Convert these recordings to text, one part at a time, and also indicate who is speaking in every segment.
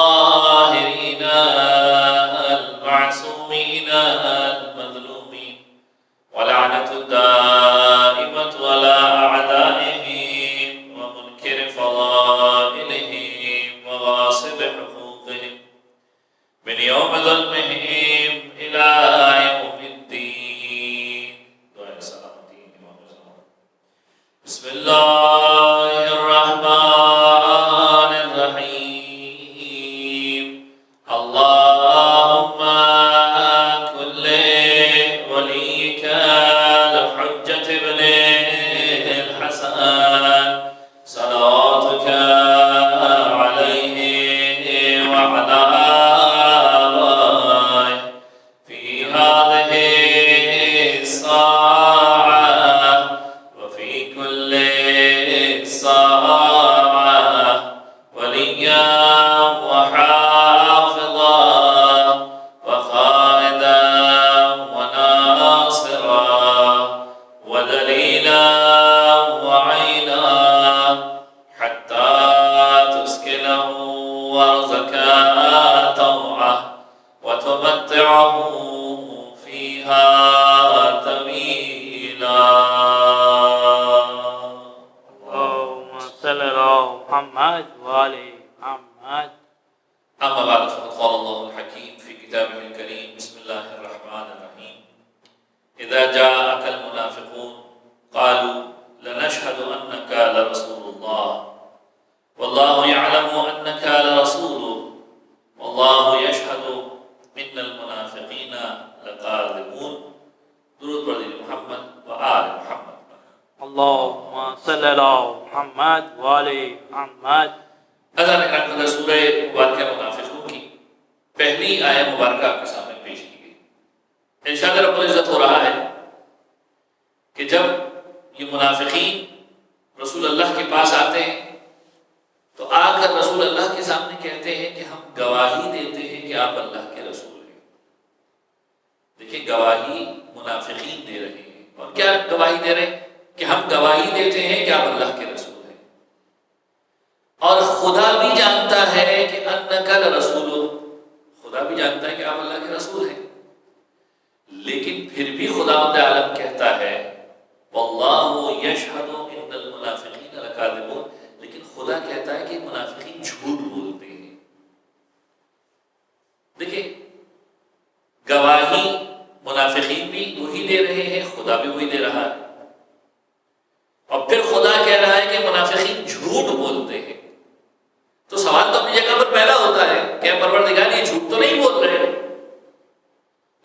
Speaker 1: الطاهرين المعصومين المظلومين ولعنة الدائمة على أعدائهم ومنكر فضائلهم وغاصب حقوقهم من يوم ظلمهم إلى يوم الدين. دعاء سلامتی امام زمان. بسم الله الرحمن الرحيم. اللهم كل وليك الحجة ابن الحسن صلاتك عليه وعلى آبائه في هذه الساعة وفي كل ساعة وليا وحافظا وقائدا وناصرا ودليلا وعينا حتى تسكنه أرضك طوعا وتمتعه فيها طويلا.
Speaker 2: اللهم صل على محمد وآل محمد.
Speaker 1: أما بعد فقد قال الله الحكيم في كتابه الكريم. بسم الله الرحمن الرحيم. إذا جاءك المنافقون قالوا لنشهد أنك لرسول الله والله يعلم أنك لرسوله والله يشهد إن المنافقين لكاذبون. درود بر محمد و آل محمد.
Speaker 2: اللهم صل على محمد وآل محمد.
Speaker 1: اللہ نے کرم سورہ مبارکہ منافقون کی پہلی آیت مبارکہ آپ کے سامنے پیش کی گئی. ارشاد رب العزت ہو رہا ہے کہ جب یہ منافقین رسول اللہ کے پاس آتے ہیں تو آ کر رسول اللہ کے سامنے کہتے ہیں کہ ہم گواہی دیتے ہیں کہ آپ اللہ کے رسول ہیں. دیکھیں گواہی منافقین دے رہے ہیں. اور کیا گواہی دے رہے ہیں؟ کہ ہم گواہی دیتے ہیں کہ آپ اللہ کے رسول ہیں. اور خدا بھی جانتا ہے کہ انک لرسول، خدا بھی جانتا ہے کہ آپ اللہ کے رسول ہیں. لیکن پھر بھی خداوند عالم کہتا ہے واللہ یشہد ان المنافقین لکاذبون، لیکن خدا کہتا ہے کہ منافقین جھوٹ بولتے ہیں. دیکھیں گواہی منافقین بھی وہی دے رہے ہیں، خدا بھی وہی دے رہا ہے. اور پھر خدا کہہ رہا ہے کہ منافقین جھوٹ بولتے ہیں. تو سوال تو اپنی جگہ پر پیدا ہوتا ہے کہ پروردگار یہ جھوٹ تو نہیں بول رہے،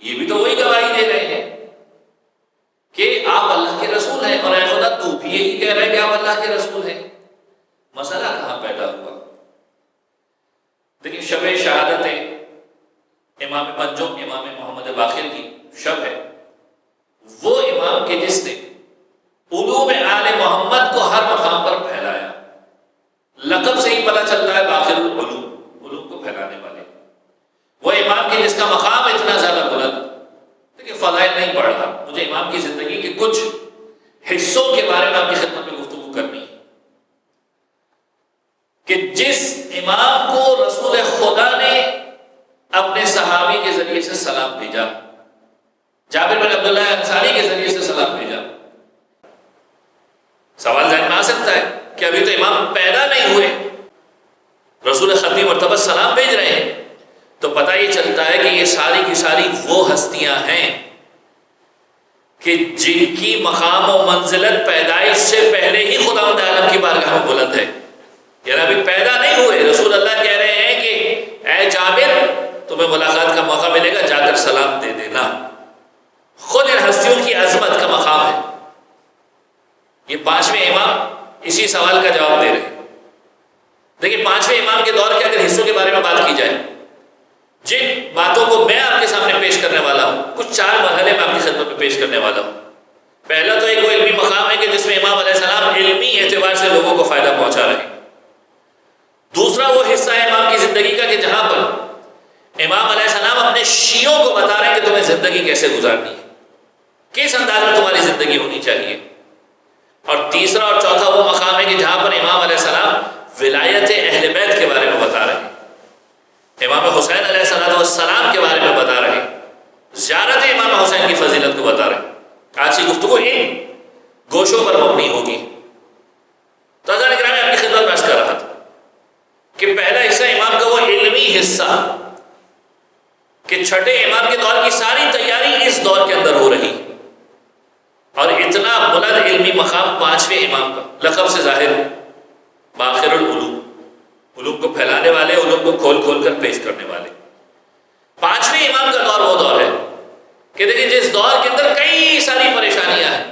Speaker 1: یہ بھی تو وہی گواہی دے رہے ہیں کہ آپ اللہ کے رسول ہیں، اور اے خدا تو بھی یہی کہہ رہا ہے کہ آپ اللہ کے رسول ہیں. مسئلہ کہاں پیدا ہوا؟ دیکھیں شب شہادت امام پنجم امام محمد باقر کی شب ہے. وہ امام کے جس نے علوم آل محمد کو ہر مقام پر پھیلایا. لقب سے ہی پتہ چلتا ہے باقر العلوم، علوم کو پھیلانے والے. وہ امام کے جس کا مقام اتنا زیادہ بلند. دیکھیں فضائل نہیں پڑھ رہا، مجھے امام کی زندگی کے کچھ حصوں کے بارے میں آپ کی خدمت میں گفتگو کرنی ہے کہ جس امام کو رسول خدا نے اپنے صحابی کے ذریعے سے سلام بھیجا، جابر بن عبداللہ انصاری کے ذریعے سے سلام بھیجا. سوال ذہن میں آ سکتا ہے کہ ابھی تو امام پیدا نہیں ہوئے، رسول ختمی مرتبہ سلام بھیج رہے ہیں. تو پتہ یہ چلتا ہے کہ یہ ساری کی ساری وہ ہستیاں ہیں کہ جن کی مقام و منزلت پیدائش سے پہلے ہی خداوند عالم کی بارگاہ میں بلند ہے. یعنی ابھی پیدا نہیں ہوئے، رسول اللہ کہہ رہے ہیں کہ اے جابر تمہیں ملاقات کا موقع ملے گا، جا کر سلام دے دینا. خود ان ہستیوں کی عظمت کا مقام ہے. یہ پانچویں امام اسی سوال کا جواب دے رہے ہیں. دیکھیں پانچویں امام کے دور کے اگر حصوں کے بارے میں بات کی جائے، جن باتوں کو میں آپ کے سامنے پیش کرنے والا ہوں، کچھ 4 مرحلے میں آپ کی خدمت میں پیش کرنے والا ہوں. پہلا تو ایک وہ علمی مقام ہے کہ جس میں امام علیہ السلام علمی اعتبار سے لوگوں کو فائدہ پہنچا رہے ہیں. دوسرا وہ حصہ ہے امام کی زندگی کا کہ جہاں پر امام علیہ السلام اپنے شیعوں کو بتا رہے ہیں کہ تمہیں زندگی کیسے گزارنی ہے، کس انداز میں تمہاری زندگی ہونی چاہیے. اور تیسرا اور چوتھا وہ مقام ہے کہ جہاں پر امام علیہ السلام ولایت اہل بیت کے بارے میں بتا رہے ہیں امام حسین علیہ السلام کے بارے میں بتا رہے ہیں، زیارت امام حسین کی فضیلت کو بتا رہے ہیں۔ آج کی گفتگو ان گوشوں پر مبنی ہوگی۔ تو حضرات اکرام، میں آپ کی خدمت میں عرض کر رہا تھا کہ پہلا حصہ امام کا وہ علمی حصہ کہ چھٹے امام کے دور کی ساری تیاری اس دور کے اندر ہو رہی، اور اتنا بلند علمی مقام پانچویں امام کا، لقب سے ظاہر باخر العلوم، علوم کو پھیلانے والے، علوم کو کھول کھول کر پیش کرنے والے۔ پانچویں امام کا دور وہ دور ہے کہ دیکھیں جس دور کے اندر کئی ساری پریشانیاں ہیں،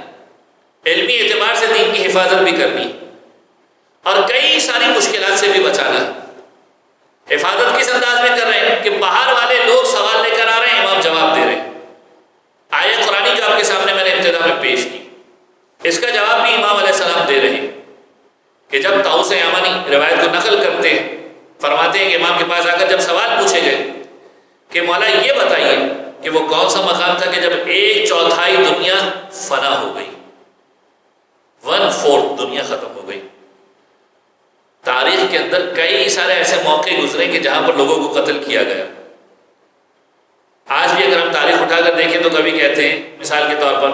Speaker 1: علمی اعتبار سے دین کی حفاظت بھی کرنی اور کئی ساری مشکلات سے بھی بچانا ہے۔ حفاظت کس انداز میں کر رہے ہیں کہ باہر والے لوگ سوال لے کر آ رہے ہیں، امام جواب دے رہے ہیں۔ آیت قرآنی جو آپ کے سامنے میں نے ابتدا میں پیش کی، اس کا جواب بھی امام علیہ السلام دے رہے ہیں کہ جب طاؤس یمنی روایت کو نقل کرتے ہیں، فرماتے ہیں کہ امام کے پاس آ کر جب سوال پوچھے گئے کہ مولا یہ بتائیے کہ وہ کون سا مقام تھا کہ جب 1/4 دنیا فنا ہو گئی، 1/4 دنیا ختم ہو گئی۔ تاریخ کے اندر کئی سارے ایسے موقع گزرے کہ جہاں پر لوگوں کو قتل کیا گیا۔ آج بھی اگر ہم تاریخ اٹھا کر دیکھیں تو کبھی کہتے ہیں مثال کے طور پر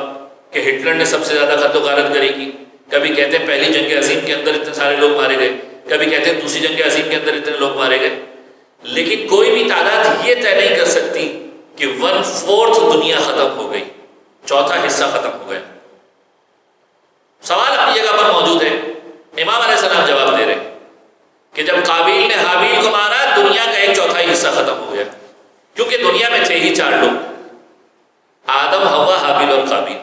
Speaker 1: کہ ہٹلر نے سب سے زیادہ قتل و غارت گری کی، کبھی کہتے ہیں پہلی جنگ عظیم کے اندر اتنے سارے لوگ مارے گئے، کبھی کہتے ہیں دوسری جنگ عظیم کے اندر اتنے لوگ مارے گئے، لیکن کوئی بھی تعداد یہ طے نہیں کر سکتی کہ 1/4 دنیا ختم ہو گئی، چوتھا حصہ ختم ہو گیا۔ سوال اپنی جگہ پر موجود ہے، امام علیہ السلام جواب دے رہے ہیں کہ جب قابیل نے حابیل کو مارا، دنیا کا 1/4 حصہ ختم ہو گیا، کیونکہ دنیا میں تھے ہی 4 لوگ، آدم، حوا، حابیل اور قابیل۔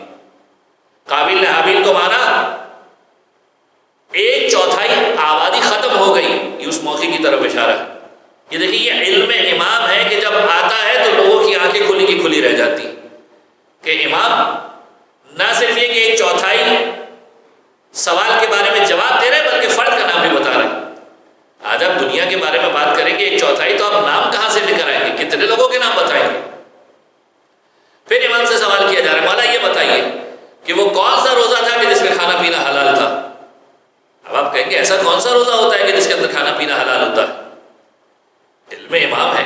Speaker 1: قابیل نے حابیل کو مارا، 1/4 آبادی ختم ہو گئی، یہ اس موقع کی طرف اشارہ ہے۔ یہ دیکھیے یہ علم امام ہے کہ جب آتا ہے تو لوگوں کی آنکھیں کھلی کی کھلی رہ جاتی کہ امام نہ صرف یہ کہ 1/4 سوال کے بارے میں جواب دے رہے ہیں بلکہ فرد کا نام بھی بتا رہے ہیں۔ آج آپ دنیا کے بارے میں بات کریں گے 1/4 تو آپ نام کہاں سے لے کر آئیں گے، کتنے لوگوں کے نام بتائیں گے؟ پھر امام سے سوال کیا جا رہا ہے، مولا یہ بتائیے کہ وہ کون سا روزہ تھا کہ جس میں کھانا پینا حلال تھا؟ اب آپ کہیں گے ایسا کون سا روزہ ہوتا ہے کہ جس کے اندر کھانا پینا حلال ہوتا ہے؟ علم امام ہے،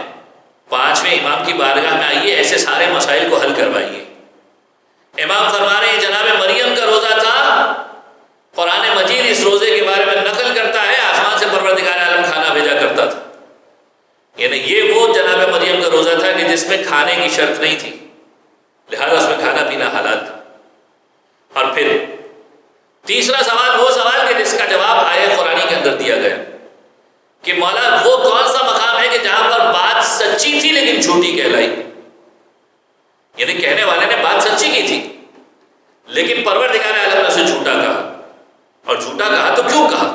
Speaker 1: 5ویں امام کی بارگاہ میں آئیے، ایسے سارے مسائل کو حل کروائیے۔ امام فرما رہے ہیں جناب مریم کا روزہ تھا، قرآن مجید اس روزے کے بارے میں نقل کرتا ہے، آسمان سے پروردگار عالم کھانا بھیجا کرتا تھا، یعنی یہ وہ جناب مریم کا روزہ تھا کہ جس میں کھانے کی شرط نہیں تھی، لہذا اس میں کھانا پینا حلال تھا۔ اور پھر تیسرا سوال وہ سوال کہ جس کا جواب آیت قرآنی کے اندر دیا گیا کہ مولا وہ کون سا مقام ہے کہ جہاں پر بات سچی تھی لیکن جھوٹی کہلائی، یعنی کہنے والے نے بات سچی کی تھی لیکن پروردگار عالم نے اسے جھوٹا کہا، اور جھوٹا کہا تو کیوں کہا؟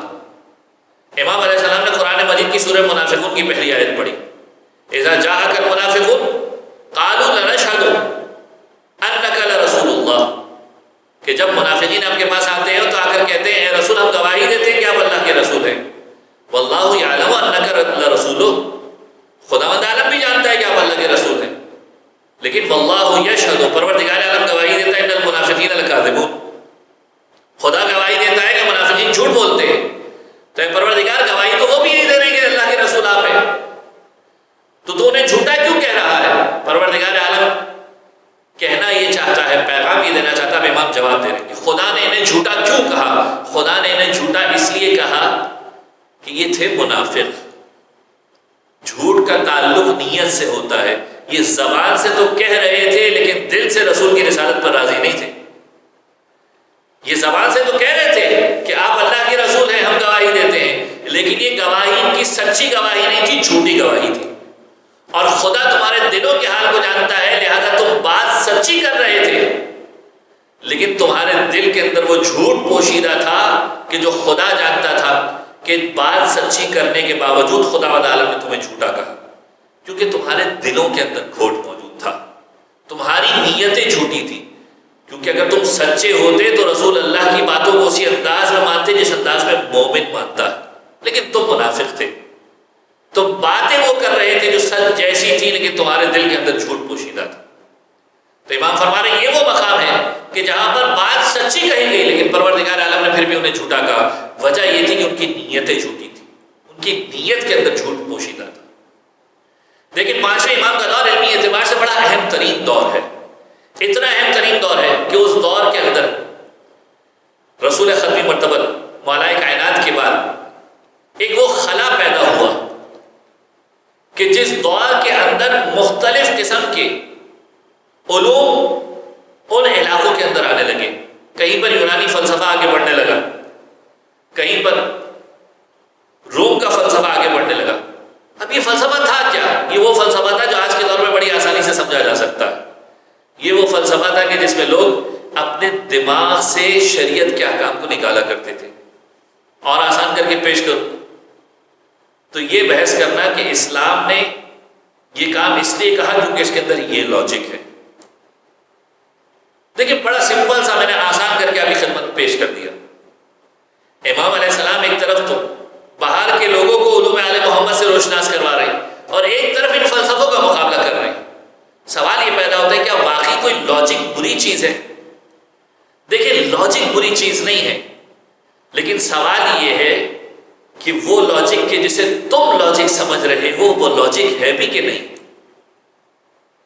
Speaker 1: امام علیہ السلام نے قرآن مجید کی سورہ منافقون کی پہلی آیت پڑھی، اذا جاءک المنافقون قالوا لنشهد انک لرسول اللہ، کہ جب منافقین آپ کے پاس آتے ہیں تو آ کر کہتے ہیں اے رسول ہم گواہی دیتے ہیں کہ آپ اللہ کے رسول ہیں، واللہ یعلم انک لرسولہ، خداوند عالم بھی جانتا ہے کہ آپ اللہ کے رسول ہیں، لیکن واللہ یشہد، پروردگار عالم گواہی دیتا ہے ان المنافقین لکاذبون، خدا گواہی دیتا ہے کہ منافقین جھوٹ بولتے ہیں، تو پروردگار گواہی تو وہ بھی یہی دے رہے ہیں کہ اللہ کے رسول آپ ہیں، تو انہیں جھوٹا کیوں کہہ رہا ہے؟ پروردگار عالم کہنا یہ چاہتا ہے، پیغام یہ دینا چاہتا ہے، امام جواب دے رہے ہیں کہ خدا نے انہیں جھوٹا کیوں کہا؟ خدا نے انہیں جھوٹا اس لیے کہا کہ یہ تھے منافق۔ جھوٹ کا تعلق نیت سے ہوتا ہے، یہ زبان سے تو کہہ رہے تھے لیکن دل سے رسول کی رسالت پر راضی نہیں تھے۔ یہ زبان سے تو کہہ رہے تھے کہ آپ اللہ کے رسول ہیں، ہم گواہی دیتے ہیں، لیکن یہ گواہی ان کی سچی گواہی نہیں تھی، جھوٹی گواہی تھی، اور خدا تمہارے دلوں کے حال کو جانتا ہے، لہذا تم بات سچی کر رہے تھے لیکن تمہارے دل کے اندر وہ جھوٹ پوشیدہ تھا کہ جو خدا جانتا تھا کہ بات سچی کرنے کے باوجود خداوند عالم نے تمہیں جھوٹا کہا، کیونکہ تمہارے دلوں کے اندر کھوٹ موجود تھا، تمہاری نیتیں جھوٹی تھی، کیونکہ اگر تم سچے ہوتے تو رسول اللہ کی باتوں کو اسی انداز میں مانتے جس انداز میں مومن مانتا ہے، لیکن تم منافق تھے، تو باتیں وہ کر رہے تھے جو سچ جیسی تھی لیکن تمہارے دل کے اندر جھوٹ پوشیدہ تھا۔ تو امام فرما رہے ہیں یہ وہ مقام ہے کہ جہاں پر بات سچی کہی گئی لیکن پروردگار عالم نے پھر بھی انہیں جھوٹا کہا، وجہ یہ تھی کہ ان کی نیتیں جھوٹی تھی، ان کی نیت کے اندر جھوٹ پوشیدہ تھا۔ دیکھیں 5ویں امام کا دور علمی اعتبار سے بڑا اہم ترین دور ہے، اتنا اہم ترین دور ہے کہ اس دور کے اندر رسول ختمی مرتبہ مولا کائنات کے بعد ایک وہ خلا پیدا ہوا کہ جس دور کے اندر مختلف قسم کے علوم ان علاقوں کے اندر آنے لگے. کہیں پر یونانی فلسفہ آگے بڑھنے لگا، کہیں پر روم کا فلسفہ آگے بڑھنے لگا. اب یہ فلسفہ تھا کیا؟ یہ وہ فلسفہ تھا جو آج کے دور میں بڑی آسانی سے سمجھا جا سکتا ہے. یہ وہ فلسفہ تھا کہ جس میں لوگ اپنے دماغ سے شریعت کے احکام کو نکالا کرتے تھے. اور آسان کر کے پیش کروں تو یہ بحث کرنا کہ اسلام نے یہ کام اس لیے کہا کیونکہ اس کے اندر یہ لاجک ہے. دیکھیں بڑا سمپل سا میں نے آسان کر کے ابھی خدمت میں پیش کر دیا. امام علیہ السلام ایک طرف تو باہر کے لوگوں کو علوم آل محمد سے روشناس کروا رہے ہیں اور ایک طرف ان فلسفوں کا مقابلہ کر رہے ہیں. سوال یہ پیدا ہوتا ہے کیا واقعی کوئی لاجک بری چیز ہے؟ دیکھیں لاجک بری چیز نہیں ہے، لیکن سوال یہ ہے کہ وہ لاجک کے جسے تم لاجک سمجھ رہے ہو وہ لاجک ہے بھی کہ نہیں.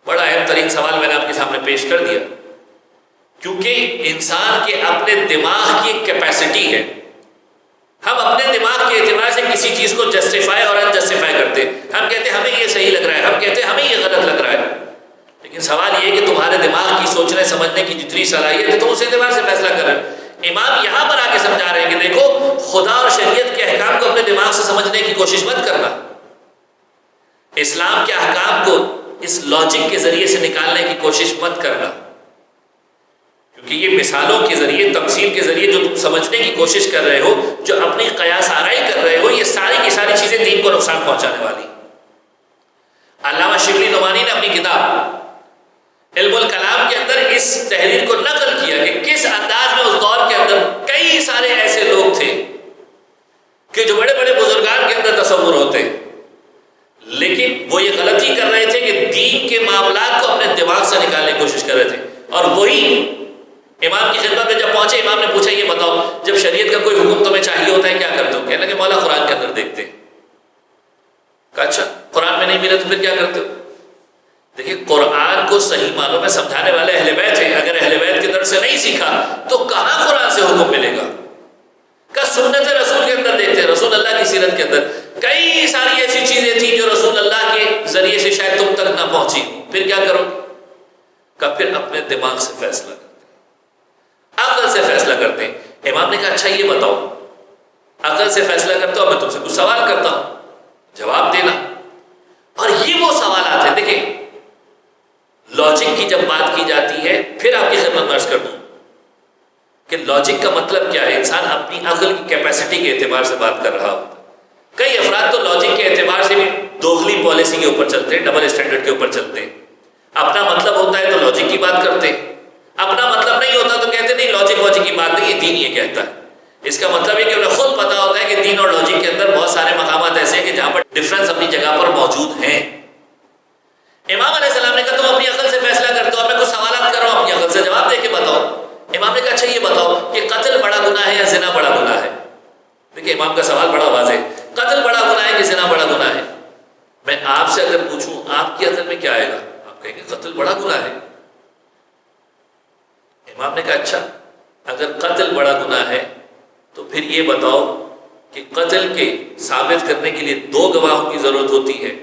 Speaker 1: بڑا اہم ترین سوال میں نے آپ کے سامنے پیش کر دیا، کیونکہ انسان کے اپنے دماغ کی ایک کیپیسٹی ہے. ہم اپنے دماغ کے اعتبار سے کسی چیز کو جسٹیفائی اور انجسٹیفائی کرتے. ہم کہتے ہیں ہمیں یہ صحیح لگ رہا ہے، ہم کہتے ہیں ہمیں یہ غلط لگ رہا ہے. لیکن سوال یہ ہے کہ تمہارے دماغ کی سوچنے سمجھنے کی جتنی صلاحیت ہے تم اس اعتبار سے فیصلہ کر رہے ہو. امام یہاں پر آ کے سمجھا رہے ہیں کہ دیکھو خدا اور شریعت کے احکام کو اپنے دماغ سے سمجھنے کی کوشش مت کرنا. اسلام کے احکام کو اس لاجک کے ذریعے سے نکالنے کی کوشش مت کرنا، کیونکہ یہ مثالوں کے ذریعے تمثیل کے ذریعے جو تم سمجھنے کی کوشش کر رہے ہو، جو اپنی قیاس آرائی کر رہے ہو، یہ ساری کی ساری چیزیں دین کو نقصان پہنچانے والی. علامہ شبلی نعمانی نے اپنی کتاب علم الکلام کے اندر اس تحریر کو نقل کیا کہ کس انداز میں اس دور کے اندر کئی سارے ایسے لوگ تھے کہ جو بڑے بڑے بزرگان کے اندر تصور ہوتے لیکن وہ یہ غلطی کر رہے تھے کہ دین کے معاملات کو اپنے دماغ سے نکالنے کی کوشش کر رہے تھے. اور وہی امام کی خدمت میں جب پہنچے، امام نے پوچھا یہ بتاؤ جب شریعت کا کوئی حکم تمہیں چاہیے ہوتا ہے کیا کرتے ہو؟ کہنے لگے مولا قرآن کے اندر دیکھتے. کہا اچھا قرآن میں نہیں ملا تو پھر کیا کرتے ہو؟ دیکھیں قرآن کو صحیح معنوں میں سمجھانے والے اہل بیت ہیں. اگر اہل بیت کے در سے نہیں سیکھا تو کہاں قرآن سے حکم ملے گا؟ کہ سنت رسول کے اندر دیکھتے ہیں، رسول اللہ کی سیرت کے اندر کئی ساری ایسی چیزیں تھیں جو رسول اللہ کے ذریعے سے شاید تم تک نہ پہنچی. پھر کیا کرو؟ کہ پھر اپنے دماغ سے فیصلہ کرتے ہیں، عقل سے فیصلہ کرتے ہیں. امام نے کہا اچھا یہ بتاؤ عقل سے فیصلہ کرتا ہوں، میں تم سے کچھ سوال کرتا ہوں، جواب دینا. اور یہ وہ سوالات ہیں. دیکھیں لاجک کی جب بات کی جاتی ہے، پھر آپ کی خدمت میں عرض کر دوں کہ لاجک کا مطلب کیا ہے. انسان اپنی عقل کی کیپیسٹی کے اعتبار سے بات کر رہا ہوتا. کئی افراد تو لاجک کے اعتبار سے بھی داخلی پالیسی کے اوپر چلتے ہیں، ڈبل اسٹینڈرڈ کے اوپر چلتے ہیں. اپنا مطلب ہوتا ہے تو لاجک کی بات کرتے ہیں، اپنا مطلب نہیں ہوتا تو کہتے نہیں لاجک واجک کی بات نہیں، یہ دین یہ کہتا ہے. اس کا مطلب ہے کہ انہیں خود پتا ہوتا ہے کہ دین اور لاجک کے اندر بہت سارے مقامات ایسے ہیں کہ جہاں پر ڈفرینس اپنی جگہ پر موجود ہیں. امام علیہ السلام نے کہا تم اپنی عقل سے فیصلہ کرتے ہو، میں کچھ سوالات کر رہا ہوں، اپنی عقل سے جواب دے کے بتاؤ. امام نے کہا اچھا یہ بتاؤ کہ قتل بڑا گناہ ہے یا زنا بڑا گناہ ہے؟ دیکھیں امام کا سوال بڑا واضح ہے، قتل بڑا گناہ ہے کہ زنا بڑا گناہ ہے؟ میں آپ سے اگر پوچھوں آپ کی عقل میں کیا آئے گا؟ آپ کہیں گے قتل بڑا گناہ ہے. امام نے کہا اچھا اگر قتل بڑا گناہ ہے تو پھر یہ بتاؤ کہ قتل کے ثابت کرنے کے لیے 2 گواہوں کی ضرورت ہوتی ہے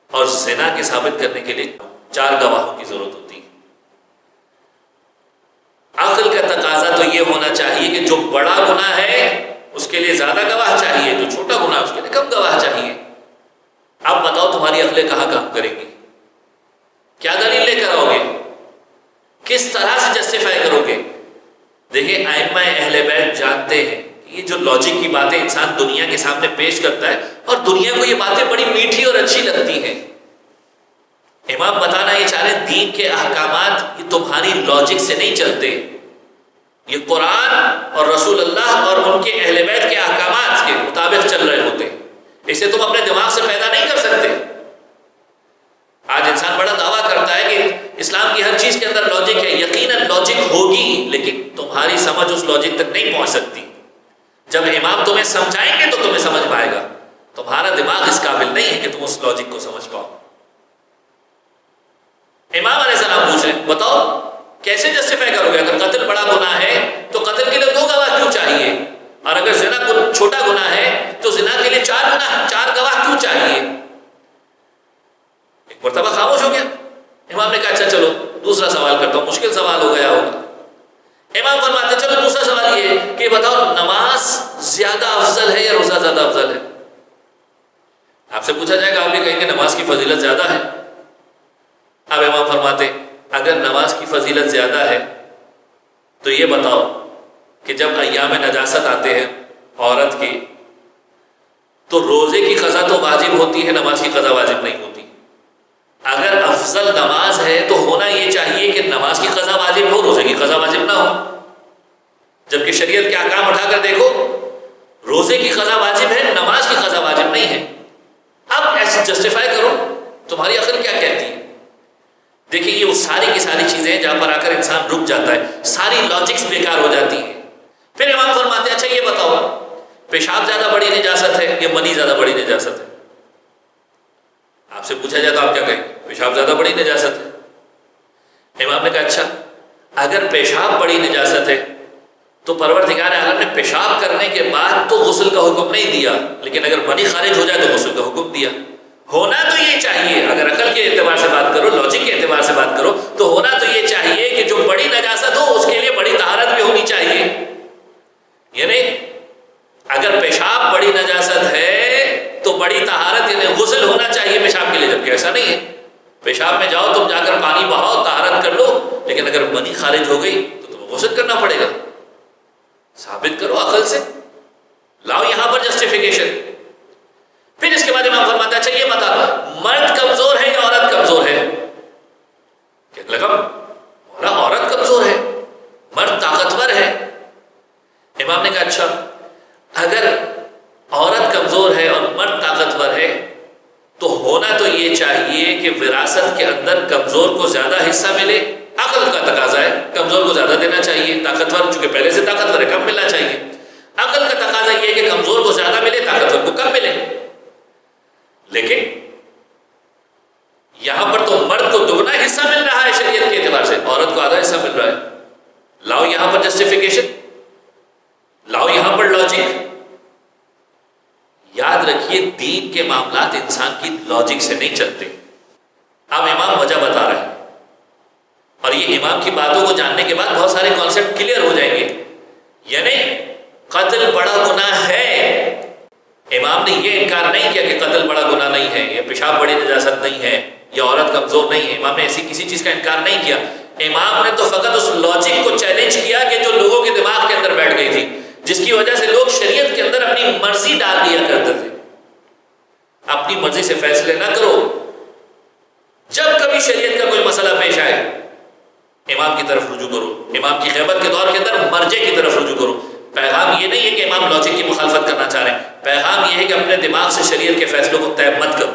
Speaker 1: اور زنا کے ثابت کرنے کے لیے 4 گواہوں کی ضرورت ہوتی ہے. عقل کا تقاضا تو یہ ہونا چاہیے کہ جو بڑا گناہ ہے اس کے لیے زیادہ گواہ چاہیے، جو چھوٹا گناہ ہے اس کے لیے کم گواہ چاہیے. اب بتاؤ تمہاری عقلیں کہاں کام کریں گی؟ کیا دلیل لے کر آؤ گے؟ کس طرح سے جسٹیفائی کرو گے؟ دیکھیں ائمہ اہل بیت جانتے ہیں کہ یہ جو لاجک کی باتیں انسان دنیا کے سامنے پیش کرتا ہے اور دنیا کو یہ باتیں بڑی میٹھی اور اچھی لگتی ہیں. امام بتانا یہ چاہ رہے ہیں دین کے احکامات یہ تمہاری لاجک سے نہیں چلتے، یہ قرآن اور رسول اللہ اور ان کے اہل بیت کے احکامات کے مطابق چل رہے ہوتے ہیں. اسے تم اپنے دماغ سے پیدا نہیں کر سکتے. آج انسان بڑا دعویٰ کرتا ہے کہ اسلام کی ہر چیز کے اندر لاجک ہے. یقیناً لاجک ہوگی لیکن تمہاری سمجھ اس لاجک تک نہیں پہنچ سکتی. جب امام تمہیں سمجھائیں گے تو تمہیں سمجھ پائے گا. تمہارا دماغ اس قابل نہیں ہے کہ تم اس لاجک کو سمجھ پاؤ. امام علیہ السلام پوچھ رہے ہیں بتاؤ کیسے جسٹیفائی کرو گے؟ اگر قتل بڑا گناہ ہے تو قتل کے لیے 2 گواہ کیوں چاہیے؟ اور اگر زنا چھوٹا گناہ ہے تو زنا کے لیے 4 گواہ کیوں چاہیے؟ ایک مرتبہ خاموش ہو گیا. امام نے کہا اچھا چلو دوسرا سوال کرتا ہوں، مشکل سوال ہو گیا ہوگا. امام فرماتے چلو دوسرا سوال یہ ہے کہ بتاؤ نماز زیادہ افضل ہے یا روزہ زیادہ افضل ہے؟ آپ سے پوچھا جائے گا، آپ بھی کہیں گے نماز کی فضیلت زیادہ ہے. اب امام فرماتے اگر نماز کی فضیلت زیادہ ہے تو یہ بتاؤ کہ جب ایام نجاست آتے ہیں عورت کی تو روزے کی قضا تو واجب ہوتی ہے، نماز کی قضا واجب نہیں ہوتی. اگر افضل نماز ہے تو ہونا یہ چاہیے کہ نماز کی قضا واجب ہو، روزے کی قضا واجب نہ ہو. جبکہ شریعت کے احکام اٹھا کر دیکھو، روزے کی قضا واجب ہے، نماز کی قضا واجب نہیں ہے. اب ایسے جسٹیفائی کرو تمہاری عقل کیا کہتی ہے. دیکھیں یہ وہ ساری کی ساری چیزیں ہیں جہاں پر آ کر انسان رک جاتا ہے، ساری لاجکس بیکار ہو جاتی ہیں. پھر امام فرماتے ہیں اچھا یہ بتاؤ پیشاب زیادہ بڑی نجاست ہے یا منی زیادہ بڑی نجاست ہے؟ آپ سے پوچھا جائے تو آپ کیا کہیں؟ پیشاب زیادہ بڑی نجاست ہے. امام نے کہا اچھا اگر پیشاب بڑی نجاست ہے تو پروردگار عالم نے پیشاب کرنے کے بعد تو غسل کا حکم نہیں دیا، لیکن اگر منی خارج ہو جائے تو غسل کا حکم دیا. ہونا تو یہ چاہیے، اگر عقل کے اعتبار سے بات کرو، لاجک کے اعتبار سے بات کرو تو ہونا تو یہ چاہیے کہ جو بڑی نجاست ہو اس کے لیے بڑی طہارت بھی ہونی چاہیے. یعنی اگر پیشاب بڑی نجاست ہے تو بڑی طہارت یعنی غسل ہونا چاہیے پیشاب کے لیے، جبکہ ایسا نہیں ہے. پیشاب میں جاؤ تم جا کر پانی بہاؤ طہارت کر لو، لیکن اگر منی خارج ہو گئی تو تمہیں غسل کرنا پڑے گا. ثابت کرو عقل سے، لاؤ یہاں پر جسٹیفیکیشن. پھر اس کے بعد امام فرماتا ہے اچھا یہ بتا مرد کمزور ہے یا عورت کمزور ہے؟ کہنے لگا عورت کمزور ہے، مرد طاقتور ہے. امام نے کہا اچھا اگر عورت کمزور ہے اور مرد طاقتور ہے تو ہونا تو یہ چاہیے کہ وراثت کے اندر کمزور کو زیادہ حصہ ملے. عقل کا تقاضا ہے کمزور کو زیادہ دینا چاہیے، طاقتور چونکہ پہلے سے طاقتور ہے کم ملنا چاہیے. عقل کا تقاضا یہ ہے کہ کمزور کو زیادہ ملے، طاقتور کو کم ملے. لیکن یہاں پر تو مرد کو دگنا حصہ مل رہا ہے شریعت کے اعتبار سے، عورت کو آدھا حصہ مل رہا ہے. لاؤ یہاں پر جسٹیفیکیشن، لاؤ یہاں پر لاجک. یاد رکھیے دین کے معاملات انسان کی لاجک سے نہیں چلتے. اب امام وجہ بتا رہے ہیں اور یہ امام کی باتوں کو جاننے کے بعد بہت سارے کانسیپٹ کلیئر ہو جائیں گے. یعنی قتل بڑا گناہ ہے، امام نے یہ انکار نہیں کیا کہ قتل بڑا گناہ نہیں ہے یا پیشاب بڑی نجاست نہیں ہے یا عورت کمزور نہیں ہے. امام نے ایسی کسی چیز کا انکار نہیں کیا. امام نے تو فقط اس لاجک کو چیلنج کیا کہ جو لوگوں کے دماغ کے اندر بیٹھ گئی تھی، جس کی وجہ سے لوگ شریعت کے اندر اپنی مرضی ڈال دیا کرتے تھے. اپنی مرضی سے فیصلے نہ کرو. جب کبھی شریعت کا کوئی مسئلہ پیش آئے امام کی طرف رجوع کرو. امام کی خیبت کے دور کے اندر مرجع کی طرف رجوع کرو. پیغام یہ نہیں ہے کہ امام لاجک کی مخالفت کرنا چاہ رہے ہیں، پیغام یہ ہے کہ اپنے دماغ سے شریعت کے فیصلوں کو طے مت کرو.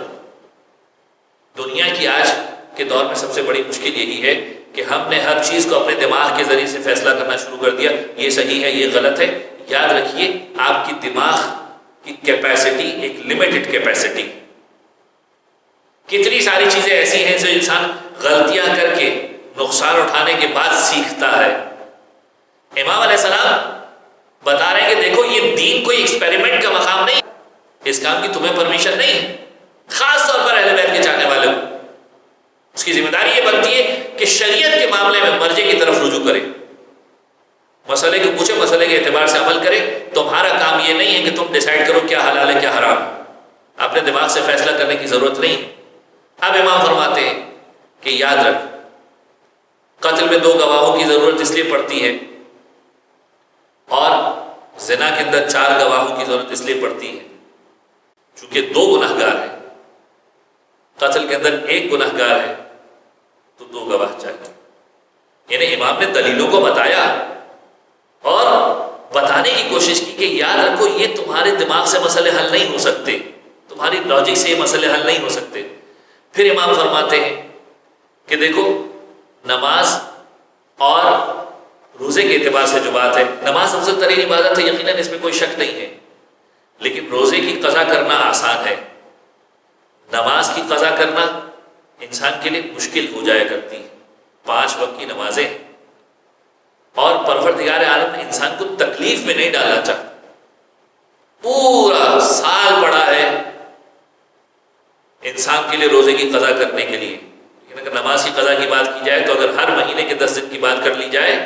Speaker 1: دنیا کی آج کے دور میں سب سے بڑی مشکل یہی ہے کہ ہم نے ہر چیز کو اپنے دماغ کے ذریعے سے فیصلہ کرنا شروع کر دیا، یہ صحیح ہے یہ غلط ہے. یاد رکھیے آپ کی دماغ کی کیپیسٹی ایک لمیٹڈ کیپیسٹی. کتنی ساری چیزیں ایسی ہیں جو انسان غلطیاں کر کے نقصان اٹھانے کے بعد سیکھتا ہے. امام علیہ السلام بتا رہے ہیں کہ دیکھو یہ دین کوئی ایکسپیریمنٹ کا مقام نہیں، اس کام کی تمہیں پرمیشن نہیں ہے. خاص طور پر اہل بیت کے چاہنے والوں اس کی ذمہ داری یہ بنتی ہے کہ شریعت کے معاملے میں مرجع کی طرف رجوع کرے، مسئلے کو پوچھے، مسئلے کے اعتبار سے عمل کرے. تمہارا کام یہ نہیں ہے کہ تم ڈیسائیڈ کرو کیا حلال ہے کیا حرام ہے، اپنے دماغ سے فیصلہ کرنے کی ضرورت نہیں. اب امام فرماتے ہیں کہ یاد رکھ قتل میں 2 گواہوں کی ضرورت اس لیے پڑتی ہے اور زنا کے اندر 4 گواہوں کی ضرورت اس لیے پڑتی ہے چونکہ 2 گناہگار ہیں. قتل کے اندر 1 گناہگار ہے تو 2 گواہ چاہیے. یعنی امام نے دلیلوں کو بتایا اور بتانے کی کوشش کی کہ یاد رکھو یہ تمہارے دماغ سے مسئلے حل نہیں ہو سکتے، تمہاری لاجک سے یہ مسئلے حل نہیں ہو سکتے. پھر امام فرماتے ہیں کہ دیکھو نماز اور روزے کے اعتبار سے جو بات ہے، نماز افضل ترین عبادت ہے، یقیناً اس میں کوئی شک نہیں ہے، لیکن روزے کی قضا کرنا آسان ہے، نماز کی قضا کرنا انسان کے لیے مشکل ہو جایا کرتی ہے. 5 وقت کی نمازیں اور پروردگار عالم نے انسان کو تکلیف میں نہیں ڈالنا چاہتا. پورا سال پڑا ہے انسان کے لیے روزے کی قضا کرنے کے لیے، لیکن اگر نماز کی قضا کی بات کی جائے تو اگر ہر مہینے کے 10 دن کی بات کر لی جائے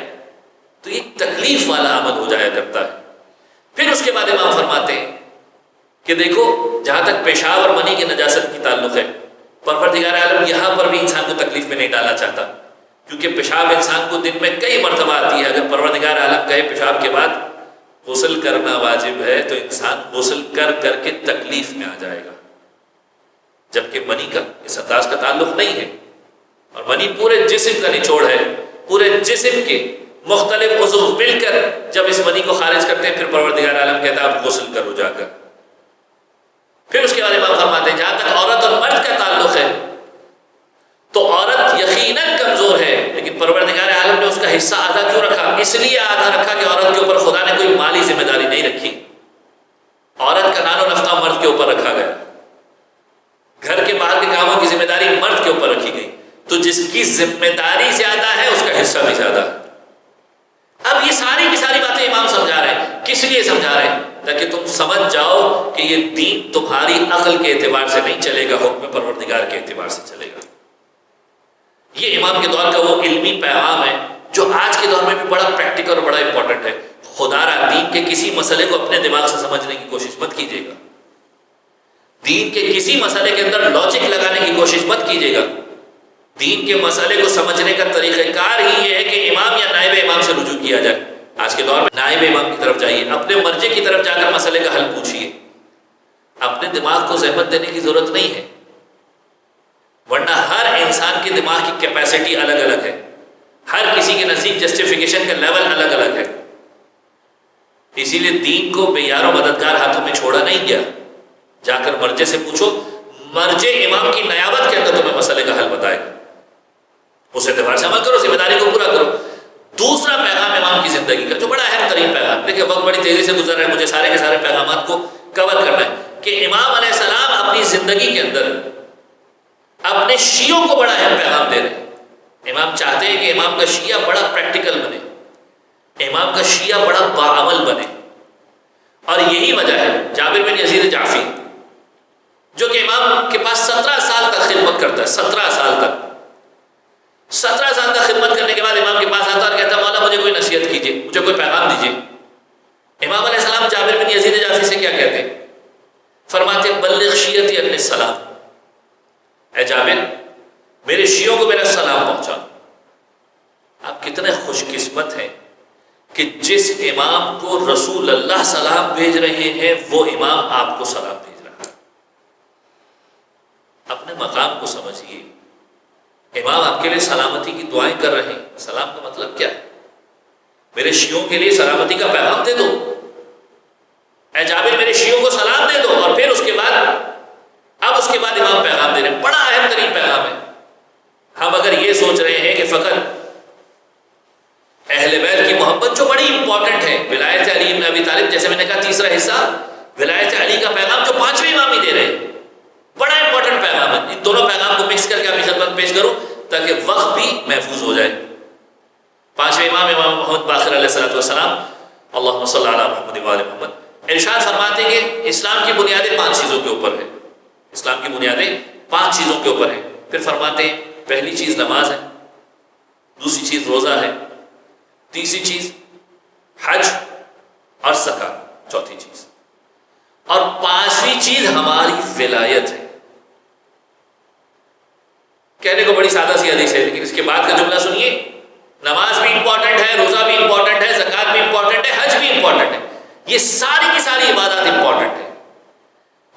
Speaker 1: تو یہ تکلیف والا عمل ہو جایا کرتا ہے. پھر اس کے بعد امام فرماتے ہیں کہ دیکھو جہاں تک پیشاب اور منی کی نجاست کی تعلق ہے، پروردگار عالم یہاں پر بھی انسان کو تکلیف میں نہیں ڈالنا چاہتا، کیونکہ پیشاب انسان کو دن میں کئی مرتبہ آتی ہے. اگر پروردگار عالم کہے پیشاب کے بعد غسل کرنا واجب ہے تو انسان غسل کر کر کے تکلیف میں آ جائے گا، جبکہ منی کا اس انداز کا تعلق نہیں ہے. اور منی پورے جسم کا نچوڑ ہے، پورے جسم کے مختلف عضو مل کر جب اس منی کو خارج کرتے ہیں پھر پروردگار عالم کہتا ہے آپ غسل کرو جا کر. پھر اس کے بعد امام فرماتے ہیں جہاں تک عورت اور مرد کا تعلق ہے تو عورت یقیناً کمزور ہے، لیکن پروردگار عالم نے اس کا حصہ آدھا کیوں رکھا؟ اس لیے آدھا رکھا کہ عورت کے اوپر خدا نے کوئی مالی ذمہ داری نہیں رکھی. عورت کا نان و نفقہ مرد کے اوپر رکھا گیا، گھر کے باہر کے کاموں کی ذمہ داری مرد کے اوپر رکھی گئی. تو جس کی ذمہ داری زیادہ ہے اس کا حصہ بھی زیادہ ہے. اب یہ ساری کی ساری باتیں امام سمجھا رہے ہیں. کس لیے سمجھا رہے ہیں؟ تاکہ تم سمجھ جاؤ کہ یہ دین تمہاری عقل کے اعتبار سے نہیں چلے گا، حکم پروردگار کے اعتبار سے چلے گا. یہ امام کے دور کا وہ علمی پیغام ہے جو آج کے دور میں بھی بڑا پریکٹیکل اور بڑا امپورٹنٹ ہے. خدا را دین کے کسی مسئلے کو اپنے دماغ سے سمجھنے کی کوشش مت کیجیے گا. دین کے کسی مسئلے کے اندر لاجک لگانے کی کوشش مت کیجیے گا. دین کے مسئلے کو سمجھنے کا طریقہ کار ہی یہ ہے کہ امام یا نائب امام سے رجوع کیا جائے. آج کے دور میں نائب امام کی طرف جائیے، اپنے مرجع کی طرف جا کر مسئلے کا حل پوچھیے. اپنے دماغ کو زحمت دینے کی ضرورت نہیں ہے، ورنہ ہر انسان کے دماغ کی کیپیسٹی الگ الگ ہے، ہر کسی کے نزدیک جسٹیفیکیشن کا لیول الگ الگ ہے. اسی لیے دین کو بے یار و مددگار ہاتھوں میں چھوڑا نہیں گیا. جا کر مرجع سے پوچھو، مرجع امام کی نیابت کے اندر تمہیں مسئلے کا حل بتائے گا. اس اعتبار سے عمل کرو، ذمہ داری کو پورا کرو. دوسرا پیغام امام کی زندگی کا جو بڑا اہم ترین پیغام، دیکھیں وقت بڑی تیزی سے گزر رہا ہے، مجھے سارے کے سارے پیغامات کو کور کرنا ہے کہ امام علیہ السلام اپنی زندگی کے اندر اپنے شیعوں کو بڑا اہم پیغام دے رہے ہیں. امام چاہتے ہیں کہ امام کا شیعہ بڑا پریکٹیکل بنے، امام کا شیعہ بڑا باعمل بنے. اور یہی وجہ ہے جابر بن یزید جعفی جو کہ امام کے پاس 17 سال تک خدمت کرتا ہے، 17 سال تک 17 سال تک خدمت کرنے کے بعد امام کے پاس آتا اور کہتا مولا مجھے کوئی نصیحت کیجیے، مجھے کوئی پیغام دیجیے. امام علیہ السلام جابر بن یزید جعفی سے کیا کہتے ہیں؟ فرماتے بلغ شیعتی عنی السلام، اے جابر میرے شیعوں کو میرا سلام پہنچا. آپ کتنے خوش قسمت ہیں کہ جس امام کو رسول اللہ سلام بھیج رہے ہیں وہ امام آپ کو سلام بھیج رہا ہے. اپنے مقام کو سمجھیے. امام آپ کے لیے سلامتی کی دعائیں کر رہے ہیں. سلام کا مطلب کیا ہے؟ میرے شیعوں کے لیے سلامتی کا پیغام دے دو. اے جابر میرے شیعوں کو سلام دے دو. اور پھر اس کے بعد امام پیغام دے رہے ہیں. بڑا اہم ترین پیغام ہے. ہم اگر یہ سوچ رہے ہیں کہ فقط اہل بیت کی محبت جو بڑی امپورٹنٹ ہے، ولایت علی بن ابی طالب، جیسے میں نے کہا تیسرا حصہ ولایت علی کا پیغام جو 5ویں امام ہی دے رہے ہیں، بڑا امپورٹنٹ پیغام ہے. ان دونوں پیغام کو مکس کر کے آپ کی خدمت پیش کروں تاکہ وقت بھی محفوظ ہو جائے. 5ویں امام امام محمد باقر علیہ السلام، اللہم صلی علی محمد و آل محمد، ارشاد فرماتے ہیں کہ اسلام کی بنیادیں 5 چیزوں کے اوپر ہے. اسلام کی بنیادیں 5 چیزوں کے اوپر ہیں. پھر فرماتے ہیں پہلی چیز نماز ہے، دوسری چیز روزہ ہے، تیسری چیز حج اور زکات، چوتھی چیز، اور 5ویں چیز ہماری ولایت ہے. کہنے کو بڑی سادہ سی حدیث ہے، لیکن اس کے بعد کا جملہ سنیے. نماز بھی امپورٹنٹ ہے، روزہ بھی امپورٹنٹ ہے، زکات بھی امپورٹنٹ ہے، حج بھی امپورٹنٹ ہے. یہ ساری کی ساری عبادات امپورٹنٹ ہے،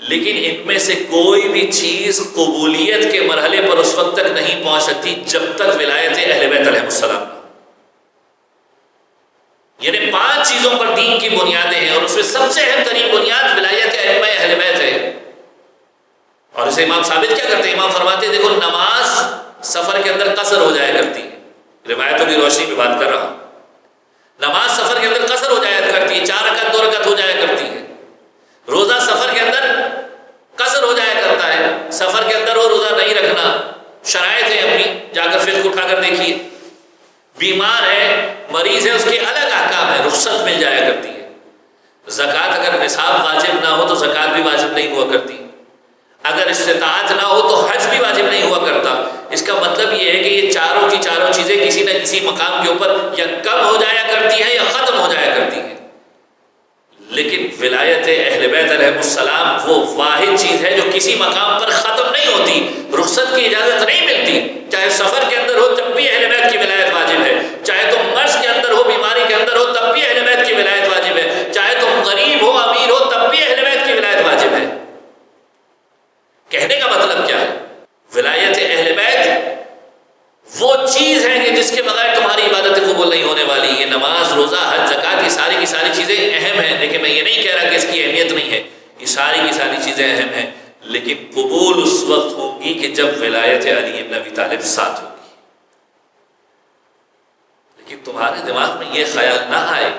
Speaker 1: لیکن ان میں سے کوئی بھی چیز قبولیت کے مرحلے پر اس وقت تک نہیں پہنچ سکتی جب تک ولایت اہل بیت علیہ السلام. یعنی 5 چیزوں پر دین کی بنیادیں ہیں، اور اس میں سب سے اہم ترین بنیاد ولایت ائمہ اہل بیت ہے. اور اسے امام ثابت کیا کرتے ہیں؟ امام فرماتے ہیں دیکھو نماز سفر کے اندر قصر ہو جایا کرتی ہے. روایتوں کی روشنی میں بات کر رہا ہوں. نماز سفر کے اندر قصر ہو جایا کرتی ہے، 4 رکعت 2 رکعت ہو جایا کرتی ہے. روزہ سفر کے اندر قصر ہو جایا کرتا ہے، سفر کے اندر وہ روزہ نہیں رکھنا، شرائط ہیں اپنی، جا کر فقہ اٹھا کر دیکھیے. بیمار ہے، مریض ہے، اس کے الگ احکام ہے، رخصت مل جایا کرتی ہے. زکوٰۃ اگر نصاب واجب نہ ہو تو زکوٰۃ بھی واجب نہیں ہوا کرتی. اگر استطاعت نہ ہو تو حج بھی واجب نہیں ہوا کرتا. اس کا مطلب یہ ہے کہ یہ چاروں کی چاروں چیزیں کسی نہ کسی مقام کے اوپر یا کم ہو جایا کرتی ہے یا ختم ہو جایا کرتی ہے. لیکن ولایت اہل بیت علیہ السلام وہ واحد چیز ہے جو کسی مقام پر ختم نہیں ہوتی. رخصت کی اجازت نہیں ملتی. چاہے سفر کے اندر ہو تب بھی اہل بیت کی ولایت واجب ہے. چاہے تم مرض کے اندر ہو، بیماری کے اندر ہو، تب بھی اہل بیت کی ولایت واجب ہے. چاہے تم غریب ہو، امیر ہو، تب بھی اہل بیت کی ولایت واجب ہے. کہنے کا مطلب کیا ہے؟ ولایت اہل بیت وہ چیز ہے کہ جس کے بغیر تمہاری عبادت قبول نہیں ہونے والی. یہ نماز، روزہ، حج، زکوٰۃ، یہ ساری کی ساری چیزیں اہم ہیں. لیکن میں یہ نہیں کہہ رہا کہ اس کی اہمیت نہیں ہے. یہ ساری کی ساری چیزیں اہم ہیں، لیکن قبول اس وقت ہوگی کہ جب ولایت علی ابن ابی طالب ساتھ ہوگی. لیکن تمہارے دماغ میں یہ خیال نہ آئے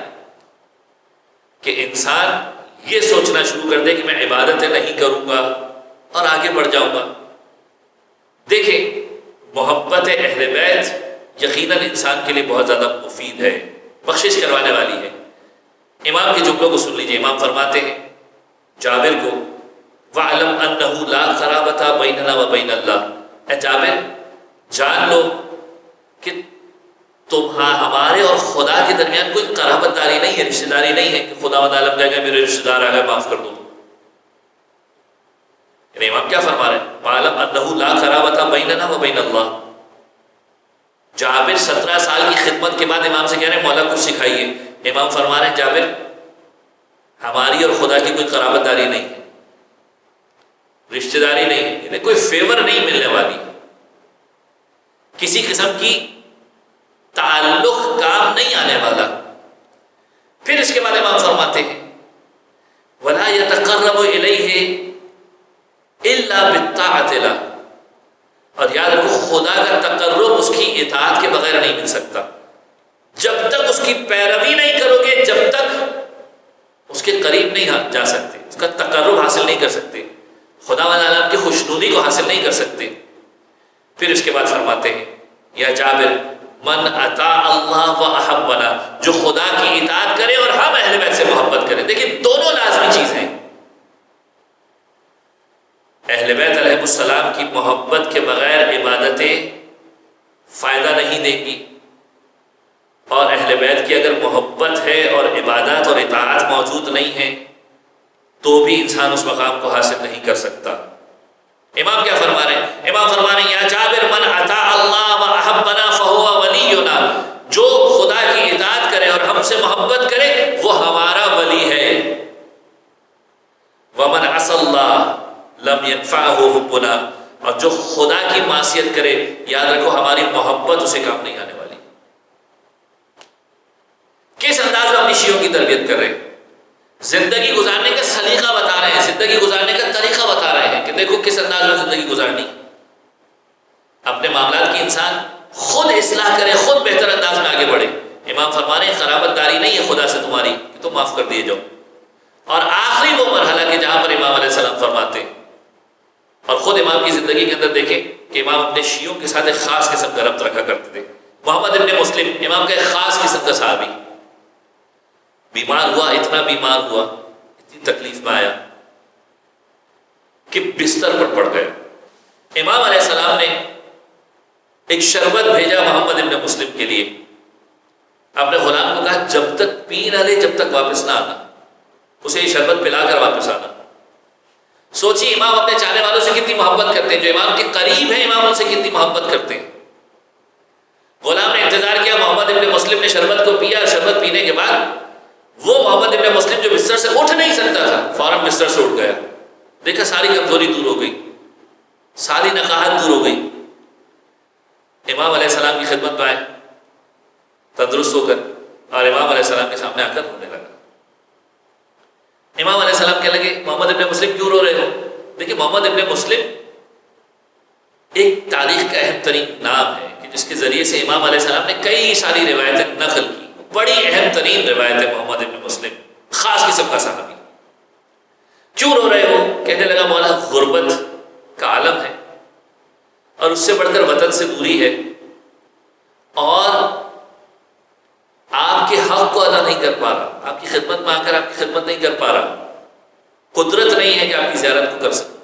Speaker 1: کہ انسان یہ سوچنا شروع کر دے کہ میں عبادتیں نہیں کروں گا اور آگے بڑھ جاؤں گا. دیکھیں، محبت اہل بیت یقیناً انسان کے لیے بہت زیادہ مفید ہے، بخشش کروانے والی ہے. امام کے جملوں کو سن لیجیے. امام فرماتے ہیں جابر کو، وَعْلَمْ أَنَّهُ لَا قَرَابَةَ بَيْنَنَا وَبَيْنَ اللَّهِ، اے جابر جان لو کہ ہمارے اور خدا کے درمیان کوئی قرابت داری نہیں ہے، رشتہ داری نہیں ہے کہ خدا مد عالم جائے گا میرے رشتہ دار آ گئے معاف کر دو. یعنی امام کیا فرما رہے ہیں؟ وَعْلَمْ أَنَّهُ لَا قَرَابَةَ بَيْنَنَا وَبَيْنَ اللَّهِ. جابر 17 سال کی خدمت کے بعد امام سے کہہ رہے ہیں مولا کچھ سکھائیے. امام فرما رہے ہیں جابر ہماری اور خدا کی کوئی قرابت داری نہیں ہے، رشتہ داری نہیں ہے، یعنی کوئی فیور نہیں ملنے والی، کسی قسم کی تعلق کام نہیں آنے والا. پھر اس کے بعد امام فرماتے ہیں وَلَا يَتَقَرَّبُ إِلَيْهِ إِلَّا بِالطَّاعَةِ لَهُ. اور یاد رکھو خدا کا تقرب اس کی اطاعت کے بغیر نہیں مل سکتا. جب تک اس کی پیروی نہیں کرو گے، جب تک اس کے قریب نہیں جا سکتے، اس کا تقرب حاصل نہیں کر سکتے، خدا وعالم کی خوشنودی کو حاصل نہیں کر سکتے. پھر اس کے بعد فرماتے ہیں یا جابر من اطاع اللہ و احبنا، جو خدا کی اطاعت کرے اور ہم اہل بیت سے محبت کریں. دیکھیں دونوں لازمی چیز ہیں. اہل بیت علیہ السلام کی محبت کے بغیر عبادتیں فائدہ نہیں دیں گی، اور اہل بیت کی اگر محبت ہے اور عبادات اور اطاعت موجود نہیں ہے تو بھی انسان اس مقام کو حاصل نہیں کر سکتا. امام کیا فرما رہے ہیں؟ امام فرما رہے ہیں یا جابر من اطاع اللہ و احبنا فهو ولینا، جو خدا کی اطاعت کرے اور ہم سے محبت کرے وہ ہمارا ولی ہے. ومن عصى اللہ لم ينفعه حبنا، اور جو خدا کی معصیت کرے یاد رکھو ہماری محبت اسے کام نہیں آنے والی. کس انداز میں اپنی شیعوں کی تربیت کر رہے ہیں؟ زندگی گزارنے کا سلیقہ بتا رہے ہیں، زندگی گزارنے کا طریقہ بتا رہے ہیں کہ دیکھو کس انداز میں زندگی گزارنی. اپنے معاملات کی انسان خود اصلاح کرے، خود بہتر انداز میں آگے بڑھے. امام فرما رہے ہیں قرابت داری نہیں ہے خدا سے تمہاری کہ تم معاف کر دیے جاؤ. اور آخری وہ مرحلہ کہ جہاں پر امام علیہ السلام فرماتے ہیں، اور خود امام کی زندگی کے اندر دیکھیں کہ امام اپنے شیعوں کے ساتھ ایک خاص قسم کا ربط رکھا کرتے تھے. محمد ابن مسلم امام کا ایک خاص قسم کا صحابی بیمار ہوا، اتنا بیمار ہوا، اتنی تکلیف میں آیا کہ بستر پر پڑ گیا. امام علیہ السلام نے ایک شربت بھیجا محمد ابن مسلم کے لیے. اپنے غلام کو کہا جب تک پی نہ لے جب تک واپس نہ آنا، اسے یہ شربت پلا کر واپس آنا. سوچیے امام اپنے چاہنے والوں سے کتنی محبت کرتے ہیں، جو امام کے قریب ہیں امام ان سے کتنی محبت کرتے ہیں. غلام نے انتظار کیا، محمد ابن مسلم نے شربت کو پیا. شربت پینے کے بعد وہ محمد ابن مسلم جو بستر سے اٹھ نہیں سکتا تھا فوراً بستر سے اٹھ گیا. دیکھا ساری کمزوری دور ہو گئی، ساری نقاہت دور ہو گئی. امام علیہ السلام کی خدمت میں آئے تندرست ہو کر، اور امام علیہ السلام کے سامنے آ کر رونے لگا. امام علیہ السلام کہنے لگے محمد ابن مسلم کیوں رو رہے ہو؟ دیکھیں محمد ابن مسلم ایک تاریخ کا اہم ترین نام ہے کہ جس کے ذریعے سے امام علیہ السلام نے کئی ساری روایتیں نقل کی. بڑی اہم ترین روایت ہے محمد ابن مسلم، خاص قسم کا صحابی. کیوں رو رہے ہو؟ کہنے لگا مولا غربت کا عالم ہے، اور اس سے بڑھ کر وطن سے دوری ہے، اور آپ کے حق کو ادا نہیں کر پا رہا، آپ کی خدمت میں آ کر آپ کی خدمت نہیں کر پا رہا، قدرت نہیں ہے کہ آپ کی زیارت کو کر سکے۔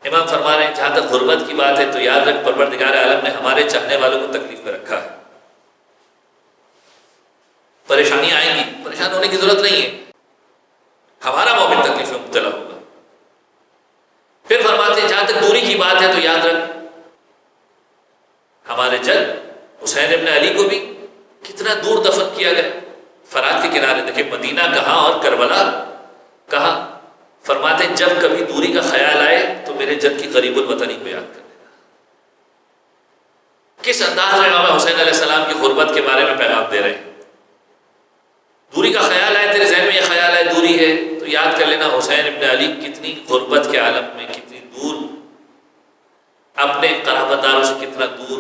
Speaker 1: امام فرما رہے ہیں جہاں تک غربت کی بات ہے تو یاد رکھ پروردگار عالم نے ہمارے چاہنے والوں کو تکلیف میں رکھا ہے۔ پریشانی آئیں گی، پریشان ہونے کی ضرورت نہیں ہے، ہمارا مومن تکلیف میں مبتلا ہوگا۔ پھر فرماتے ہیں جہاں تک دوری کی بات ہے تو یاد رکھ ہمارے جد حسین ابن علی کو بھی کتنا دور دفن کیا گیا، فرات کے کنارے۔ دیکھیں مدینہ کہاں اور کربلا کہاں۔ فرماتے ہیں جب کبھی دوری کا خیال آئے تو میرے جد کی غریب الوطنی کو یاد کر لینا۔ کس انداز میں امام حسین علیہ السلام کی غربت کے بارے میں پیغام دے رہے ہیں۔ دوری کا خیال آئے، تیرے ذہن میں یہ خیال آئے دوری ہے تو یاد کر لینا حسین ابن علی کتنی غربت کے عالم میں، کتنی دور، اپنے قرابت داروں سے کتنا دور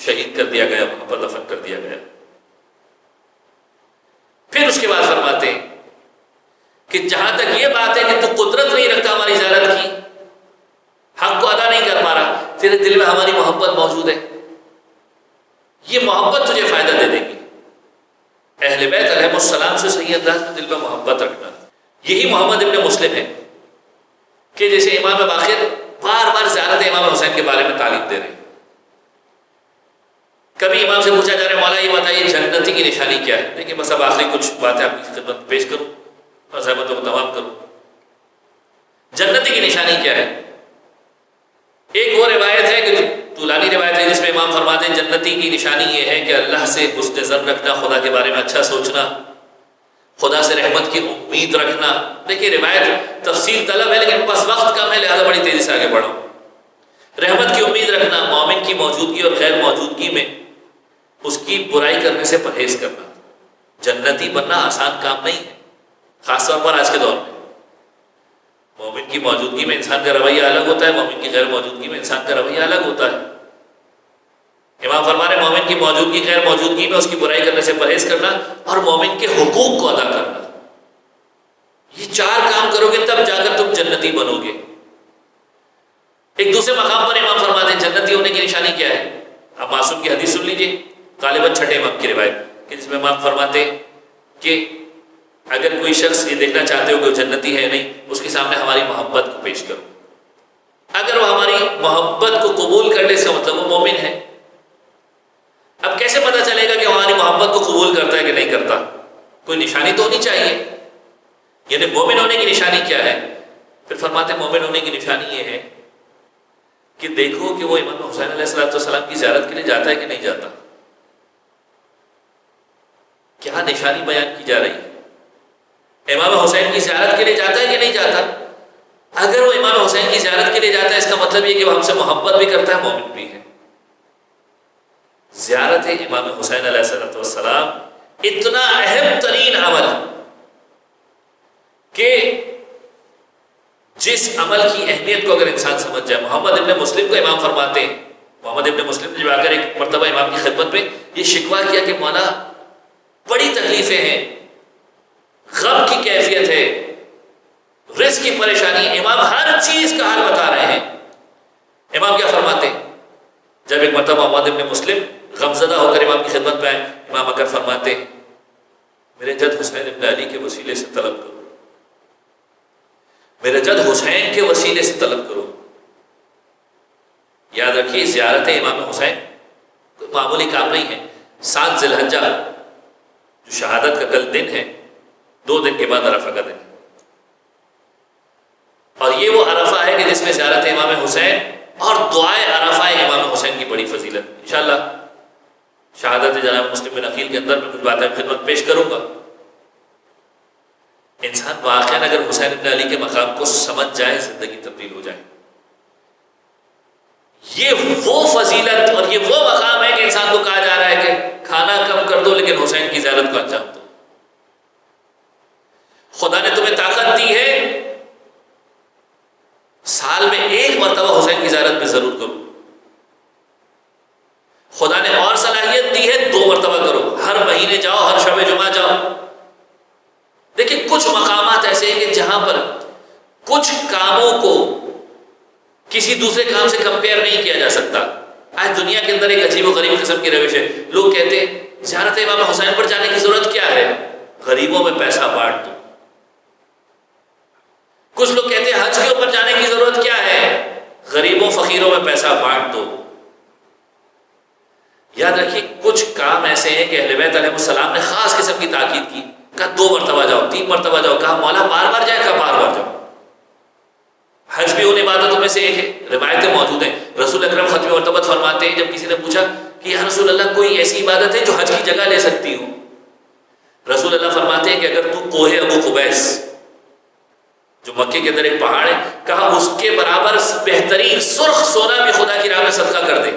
Speaker 1: شہید کر دیا گیا، وہاں پر دفن کر دیا گیا۔ پھر اس کے بعد فرماتے ہیں کہ جہاں تک یہ بات ہے کہ تو قدرت نہیں رکھتا ہماری زیارت کی، حق کو ادا نہیں کر پا رہا، تیرے دل میں ہماری محبت موجود ہے، یہ محبت تجھے فائدہ دے دے گی۔ اہل بیت علیہ السلام سے صحیح انداز میں دل میں محبت رکھنا، یہی محمد ابن مسلم ہے کہ جیسے امام باقر بار بار زیارت امام حسین کے بارے میں تعلیم دے رہے ہیں۔ کبھی امام سے پوچھا جا رہا ہے مولا یہ بتائیے جنتی کی نشانی کیا ہے؟ دیکھیں بس اب آخری کچھ باتیں آپ کی خدمت پیش کروں اور زحمتوں کو تمام کروں۔ جنتی کی نشانی کیا ہے؟ ایک وہ روایت ہے کہ طولانی روایت ہے جس میں امام فرماتے ہیں جنتی کی نشانی یہ ہے کہ اللہ سے حسن ظن رکھنا، خدا کے بارے میں اچھا سوچنا، خدا سے رحمت کی امید رکھنا۔ دیکھیے روایت تفصیل طلب ہے لیکن بس وقت کم ہے لہذا بڑی تیزی سے آگے بڑھو۔ رحمت کی امید رکھنا، مومن کی موجودگی اور غیر موجودگی میں اس کی برائی کرنے سے پرہیز کرنا۔ جنتی بننا آسان کام نہیں ہے، خاص طور پر آج کے دور میں۔ مومن کی موجودگی میں انسان کا رویہ الگ ہوتا ہے، مومن کی غیر موجودگی میں انسان کا رویہ الگ ہوتا ہے۔ امام فرما رہے مومن کی موجودگی غیر موجودگی میں اس کی برائی کرنے سے پرہیز کرنا اور مومن کے حقوق کو ادا کرنا، یہ چار کام کرو گے تب جا کر تم جنتی بنو گے۔ ایک دوسرے مقام پر امام فرماتے ہیں جنتی ہونے کی نشانی کیا ہے؟ اب معصوم کی حدیث سن لیجیے، غالباً چھٹے امام کی روایت کہ جس میں امام فرماتے ہیں کہ اگر کوئی شخص یہ دیکھنا چاہتے ہو کہ وہ جنتی ہے یا نہیں، اس کے سامنے ہماری محبت کو پیش کرو۔ اگر وہ ہماری محبت کو قبول کر لے اس کا مطلب وہ مومن ہے۔ اب کیسے پتہ چلے گا کہ ہماری محبت کو قبول کرتا ہے کہ نہیں کرتا؟ کوئی نشانی تو ہونی چاہیے، یعنی مومن ہونے کی نشانی کیا ہے؟ پھر فرماتے ہیں مومن ہونے کی نشانی یہ ہے کہ دیکھو کہ وہ امام حسین علیہ السلام کی زیارت کے لیے جاتا ہے کہ نہیں جاتا۔ کیا نشانی بیان کی جا رہی ہے؟ امام حسین کی زیارت کے لیے جاتا ہے کہ نہیں جاتا؟ اگر وہ امام حسین کی زیارت کے لیے جاتا ہے اس کا مطلب یہ کہ وہ ہم سے محبت بھی کرتا ہے، مومن بھی ہے۔ زیارت امام حسین علیہ السلام اتنا اہم ترین عمل کہ جس عمل کی اہمیت کو اگر انسان سمجھ جائے۔ محمد ابن مسلم کو امام فرماتے ہیں، محمد ابن مسلم نے جب آ کر ایک مرتبہ امام کی خدمت میں یہ شکوہ کیا کہ مولا بڑی تکلیفیں ہیں، غم کی کیفیت ہے، رزق کی پریشانی، امام ہر چیز کا حال بتا رہے ہیں۔ امام کیا فرماتے ہیں؟ جب ایک مرتبہ محمد ابن مسلم غمزدہ ہو کر امام کی خدمت میں آئے، امام اگر فرماتے ہیں میرے جد حسین ابن علی کے وسیلے سے طلب کرو، میرے جد حسین کے وسیلے سے طلب کرو۔ یاد رکھیے زیارت امام حسین کوئی معمولی کام نہیں ہے۔ 7 ذی الحجہ جو شہادت کا کل دن ہے، 2 دن کے بعد عرفہ کا دن ہے، اور یہ وہ عرفہ ہے کہ جس میں زیارت امام حسین اور دعائے عرفہ امام حسین کی بڑی فضیلت۔ انشاءاللہ شہادت جناب مسلم بن عقیل کے اندر میں کچھ باتیں خدمت پیش کروں گا۔ انسان واقعاً اگر حسین ابن علی کے مقام کو سمجھ جائے زندگی تبدیل ہو جائے۔ یہ وہ فضیلت اور یہ وہ مقام ہے کہ انسان کو کہا جا رہا ہے کہ کھانا کم کر دو لیکن حسین کی زیارت کو انجام دو۔ خدا نے تمہیں طاقت دی ہے، سال میں 1 مرتبہ حسین کی زیارت میں ضرور کرو۔ خدا نے اور صلاحیت دی ہے 2 مرتبہ کرو، ہر مہینے جاؤ، ہر شب جمعہ جاؤ۔ دیکھیں کچھ مقامات ایسے ہیں کہ جہاں پر کچھ کاموں کو کی کسی دوسرے کام سے کمپیئر نہیں کیا جا سکتا۔ آج دنیا کے اندر ایک عجیب و غریب قسم کی روش ہے، لوگ کہتے ہیں زیارت امام حسین پر جانے کی ضرورت کیا ہے، غریبوں میں پیسہ بانٹ دو۔ کچھ لوگ کہتے ہیں حج کے اوپر جانے کی ضرورت کیا ہے، غریبوں فقیروں میں پیسہ بانٹ دو۔ یاد رکھیے کچھ کام ایسے ہیں کہ اہل بیت علیہ السلام نے خاص قسم کی تاکید کی، کہا 2 مرتبہ جاؤ، 3 مرتبہ جاؤ، کہا مولا بار بار جائے، کہا بار بار جاؤ۔ حج بھی ان عبادتوں میں سے ایک ہے، روایتیں موجود ہیں، رسول اکرم ختم مرتبہ فرماتے ہیں، جب کسی نے پوچھا کہ یا رسول اللہ کوئی ایسی عبادت ہے جو حج کی جگہ لے سکتی ہو، رسول اللہ فرماتے ہیں کہ اگر تو کوہ ابو قبیس جو مکے کے اندر ایک پہاڑ ہے، کہا اس کے برابر بہترین سرخ سونا بھی خدا کی راہ میں صدقہ کر دے،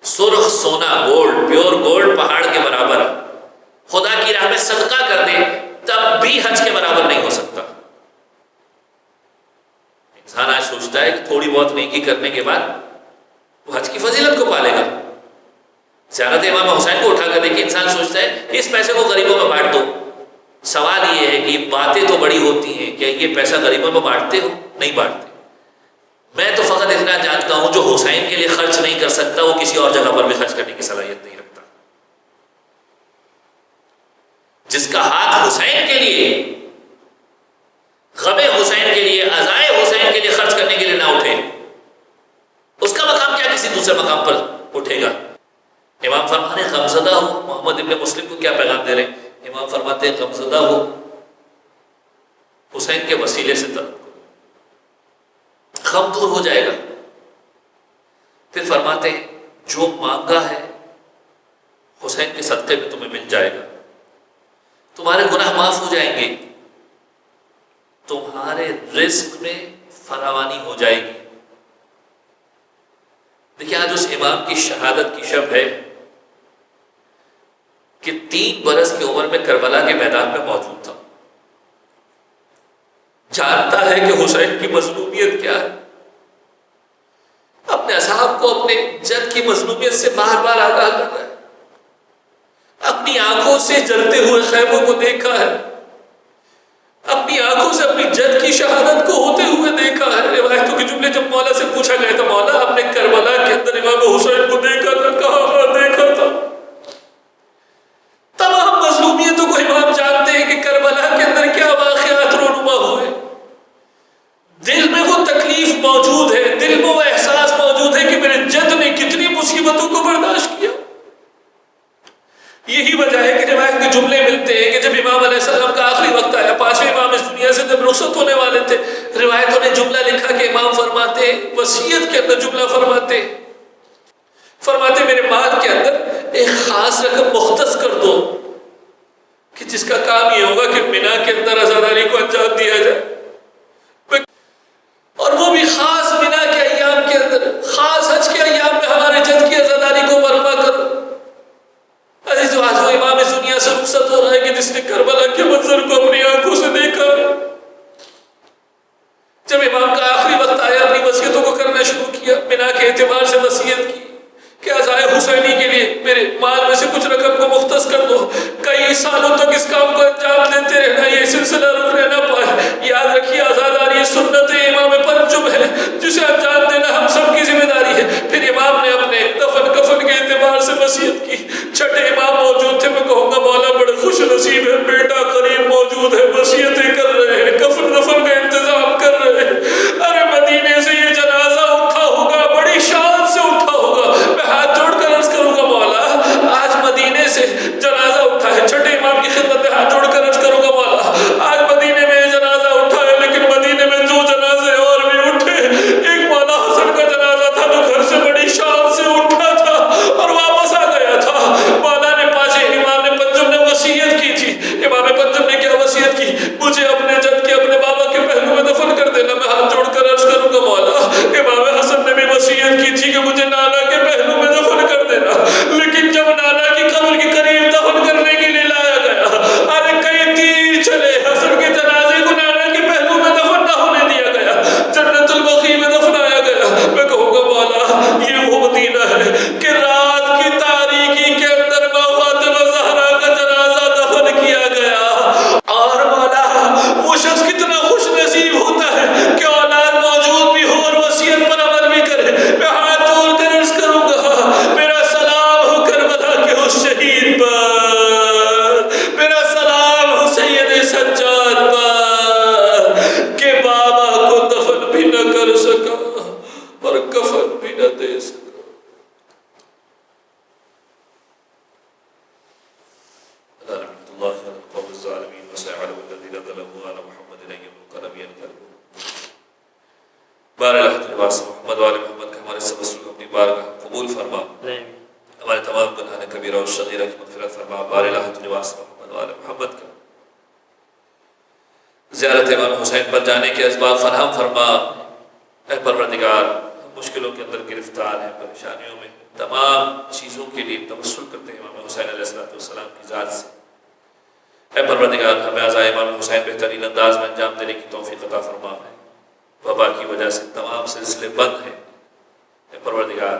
Speaker 1: سرخ سونا گولڈ پیور گولڈ پہاڑ کے برابر خدا کی راہ میں صدقہ کر دے، تب بھی حج کے برابر نہیں ہو سکتا۔ انسان آج سوچتا ہے کہ تھوڑی بہت نیکی کرنے کے بعد وہ حج کی فضیلت کو پالے گا۔ زیارت امام حسین کو اٹھا کر دیکھیں، انسان سوچتا ہے اس پیسے کو غریبوں میں بانٹ دو۔ سوال یہ ہے کہ باتیں تو بڑی ہوتی ہیں، کیا یہ پیسہ غریبوں میں بانٹتے ہو؟ نہیں بانٹتے۔ میں تو فقط اتنا جانتا ہوں جو حسین کے لیے خرچ نہیں کر سکتا وہ کسی اور جگہ پر بھی خرچ کرنے کی صلاحیت نہیں رکھتا۔ جس کا ہاتھ حسین کے لیے، غم حسین کے لیے، عزائے حسین کے لیے خرچ کرنے کے لیے نہ اٹھے، اس کا مقام کیا کسی دوسرے مقام پر اٹھے گا؟ امام فرماتے ہیں غمزدہ ہو، محمد ابن مسلم کو کیا پیغام دے رہے ہیں؟ امام فرماتے ہیں غمزدہ ہو، حسین کے وسیلے سے طلب کرو، غم دور ہو جائے گا۔ پھر فرماتے ہیں جو مانگا ہے حسین کے صدقے میں تمہیں مل جائے گا، تمہارے گناہ معاف ہو جائیں گے، تمہارے رزق میں فراوانی ہو جائے گی۔ دیکھیے آج اس امام کی شہادت کی شب ہے کہ 3 برس کی عمر میں کربلا کے میدان میں موجود تھا، جانتا ہے کہ حسین کی مظلومیت کیا ہے، اپنے اصحاب کو اپنے جد کی مظلومیت سے بار بار آگاہ کر رہا ہے، اپنی آنکھوں سے جلتے ہوئے خیموں کو دیکھا ہے، اپنی آنکھوں سے اپنی جد کی شہادت کو ہوتے ہوئے دیکھا ہے۔ روایتوں کے جملے جب مولا سے پوچھا گیا تھا مولا آپ نے کربلا کے اندر امام حسین کو دیکھا تھا، کہا ہاں دیکھا تھا۔ تمام مظلومیتوں کو امام جانتے ہیں کہ کربلا کے اندر کیا واقعات رونما ہوئے، دل میں وہ تکلیف موجود ہے، دل میں وہ احساس موجود ہے کہ میرے جد نے کتنی مصیبتوں کو برداشت کیا۔ یہی وجہ ہے کہ روایت کے جملے ملتے ہیں کہ جب امام علیہ السلام کا آخری وقت آیا، 5ویں امام اس دنیا سے جب رخصت ہونے والے تھے، روایتوں نے جملہ لکھا کہ امام فرماتے ہیں، وصیت کے اندر جملہ فرماتے میرے مال کے اندر ایک خاص رقم مختص کر دو کہ جس کا کام یہ ہوگا کہ منا کے اندر عزاداری کو انجام دیا جائے، اور وہ بھی خاص منا کے ایام کے اندر، خاص حج کے ایام میں ہمارے جد کی عزاداری کو برپا کرو۔ عزیز و آج وہ امام اس دنیا سے رخصت ہو رہا ہے کہ جس نے کربلا کے منظر کو اپنی آنکھوں سے دیکھا۔ جب امام کا آخری وقت آیا، اپنی وصیتوں کو کرنا شروع کیا، بنا کے اعتبار سے وصیت کی کہ عزائے حسینی کے لیے میرے مال میں سے کچھ رقم کو مختص کر دو، کئی سالوں تک اس کام کو انجام دیتے رہنا، یہ سلسلہ رکنے نہ پائے۔ یاد رکھیے آزاداری سنت امام پنجم ہے جسے انجام دینا ہم سب کی ذمہ داری ہے۔ پھر امام نے اپنے دفن کفن کے اعتبار سے وصیت کی۔ چھٹے امام موجود تھے، میں کہوں گا مولا بڑے خوش نصیب ہے، بیٹا قریب موجود ہے، وصیتیں کر رہے ہیں، کفن دفن کا انتظام کر رہے ہیں۔ ارے مدینے سے یہ جنازہ اٹھا ہوگا، بڑی شان سے اٹھا ہوگا، میں ہاتھ جوڑ کر عرض کروں گا مولا آج مدینے سے جنازہ اٹھا ہے، چھٹے امام کی خدمت میں ہاتھ جوڑ کر عرض کروں گا مولا آج مدینے میں جنازہ اٹھا ہے، لیکن مدینے میں جو جنازے اور بھی اٹھے، ایک مولا قبول فرما،
Speaker 2: آمین
Speaker 1: ہمارے تمام گناہ کبیرہ اور صغیرہ کی مغفرت فرما، بار الہ تجواز محمد وآل محمد کا زیارت امام حسین پر جانے کے اسباب فراہم فرما۔ اے پروردگار، ہم مشکلوں کے اندر گرفتار ہیں، پریشانیوں میں، تمام چیزوں کے لیے توسل کرتے ہیں امام حسین علیہ السلام کی ذات سے۔ اے پروردگار، ہمیں عزائے امام حسین بہترین انداز میں انجام دینے کی توفیق عطا فرما۔ وبا کی وجہ سے تمام سلسلے بند ہیں، اے پروردگار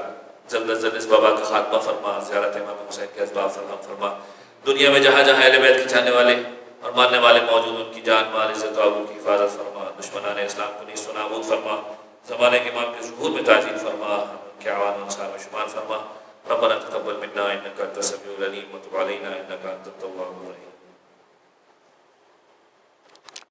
Speaker 1: جلد از جلد اس وبا کا خاتمہ فرما، زیارت امام حسین کے اسباب فراہم فرما۔ دنیا میں جہاں جہاں اہل بیت کے چاہنے والے اور ماننے والے موجود، ان کی جان مال عزت و آبرو کی حفاظت فرما، دشمنان اسلام کو نیست و نابود فرما، زمانے کے امام کے ظہور میں تاجیل فرما، ان کے اعوان و انصار میں شمار فرما۔ ربنا تقبل منا انك انت السميع العليم وتب علينا انك انت التواب الرحيم۔